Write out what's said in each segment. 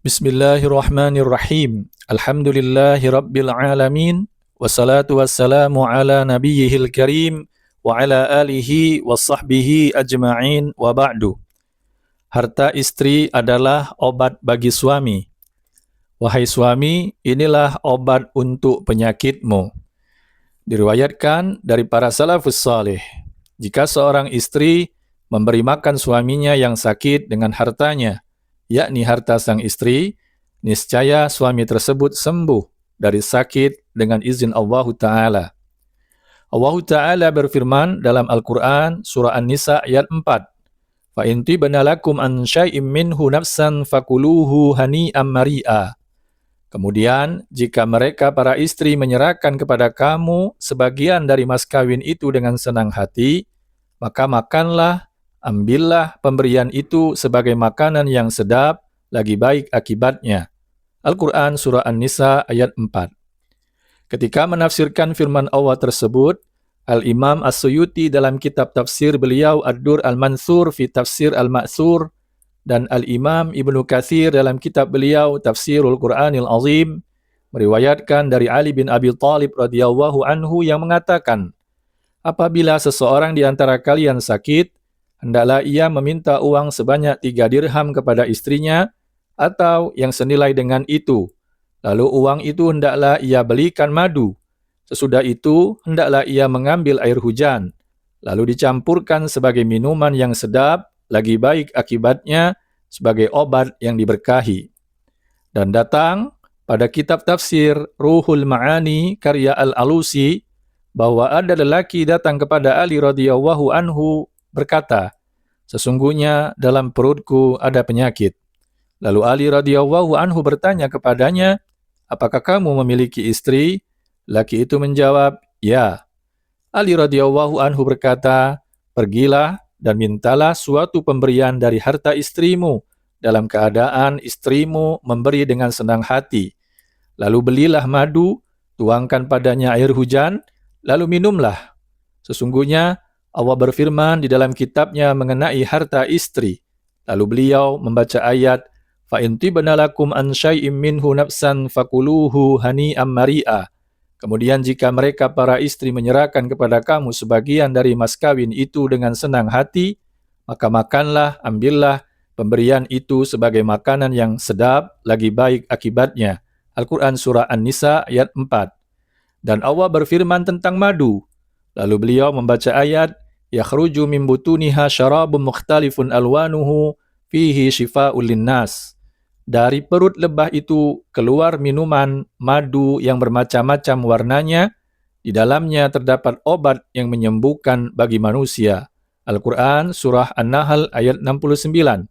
Bismillahirrahmanirrahim. Alhamdulillahi rabbil alamin. Wassalatu wassalamu ala nabiyyihil karim wa ala alihi wa sahbihi ajma'in wa ba'du. Harta istri adalah obat bagi suami. Wahai suami, inilah obat untuk penyakitmu. Diriwayatkan dari para salafus salih, jika seorang istri memberi makan suaminya yang sakit dengan hartanya, yakni harta sang istri, niscaya suami tersebut sembuh dari sakit dengan izin Allah Ta'ala. Allah Ta'ala berfirman dalam Al-Quran, surah An-Nisa ayat 4, فَإِنْ تِبْنَ لَكُمْ أَنْ شَيْءٍ مِّنْهُ نَفْسًا فَكُلُوهُ هَنِيئًا مَرِيئًا. Kemudian, jika mereka para istri menyerahkan kepada kamu sebagian dari mas kawin itu dengan senang hati, maka makanlah, ambillah pemberian itu sebagai makanan yang sedap, lagi baik akibatnya. Al-Quran Surah An-Nisa ayat 4. Ketika menafsirkan firman Allah tersebut, Al-Imam As-Suyuti dalam kitab tafsir beliau Ad-Dur Al-Mansur fi Tafsir Al-Ma'sur, dan Al-Imam Ibnu Katsir dalam kitab beliau Tafsirul Quranil Azim meriwayatkan dari Ali bin Abi Thalib radhiyallahu anhu yang mengatakan, apabila seseorang di antara kalian sakit, hendaklah ia meminta uang sebanyak 3 dirham kepada istrinya atau yang senilai dengan itu. Lalu uang itu hendaklah ia belikan madu. Sesudah itu hendaklah ia mengambil air hujan, lalu dicampurkan sebagai minuman yang sedap, lagi baik akibatnya sebagai obat yang diberkahi. Dan datang pada kitab tafsir Ruhul Ma'ani karya Al-Alusi bahwa ada lelaki datang kepada Ali radhiyallahu anhu berkata, sesungguhnya dalam perutku ada penyakit. Lalu Ali radhiyallahu anhu bertanya kepadanya, apakah kamu memiliki istri? Laki itu menjawab, ya. Ali radhiyallahu anhu berkata, pergilah dan mintalah suatu pemberian dari harta istrimu, dalam keadaan istrimu memberi dengan senang hati. Lalu belilah madu, tuangkan padanya air hujan, lalu minumlah. Sesungguhnya Allah berfirman di dalam kitabnya mengenai harta istri. Lalu beliau membaca ayat, فَإِنْ تِبْنَ لَكُمْ أَنْ شَيْءٍ مِّنْهُ نَفْسًا فَكُلُوهُ هَنِيئًا مَرِيئًا. Kemudian jika mereka para istri menyerahkan kepada kamu sebagian dari mas kawin itu dengan senang hati, maka makanlah, ambillah pemberian itu sebagai makanan yang sedap, lagi baik akibatnya. Al-Quran Surah An-Nisa ayat 4. Dan Allah berfirman tentang madu. Lalu beliau membaca ayat, yakhruju min butuniha syarabun mukhtalifun alwanuhu fihi syifa'ul linnas. Dari perut lebah itu keluar minuman madu yang bermacam-macam warnanya, di dalamnya terdapat obat yang menyembuhkan bagi manusia. Al-Quran Surah An-Nahl ayat 69.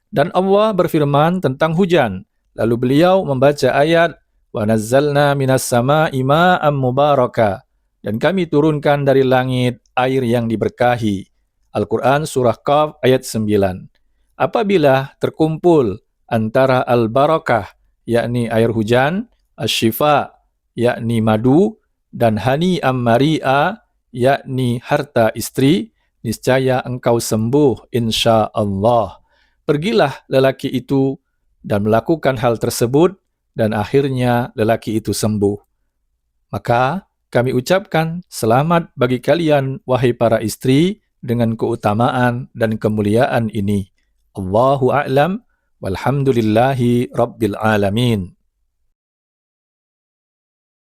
Dan Allah berfirman tentang hujan. Lalu beliau membaca ayat, wa nazzalna minas sama'i ma'am mubaraka. Dan kami turunkan dari langit air yang diberkahi. Al-Quran Surah Qaf ayat 9. Apabila terkumpul antara al-barakah, yakni air hujan, asy-syifa, yakni madu, dan hani'am mari'a, yakni harta istri, niscaya engkau sembuh insya Allah. Pergilah lelaki itu dan melakukan hal tersebut, dan akhirnya lelaki itu sembuh. Maka kami ucapkan selamat bagi kalian, wahai para istri, dengan keutamaan dan kemuliaan ini. Allahu a'lam, walhamdulillahi rabbil alamin.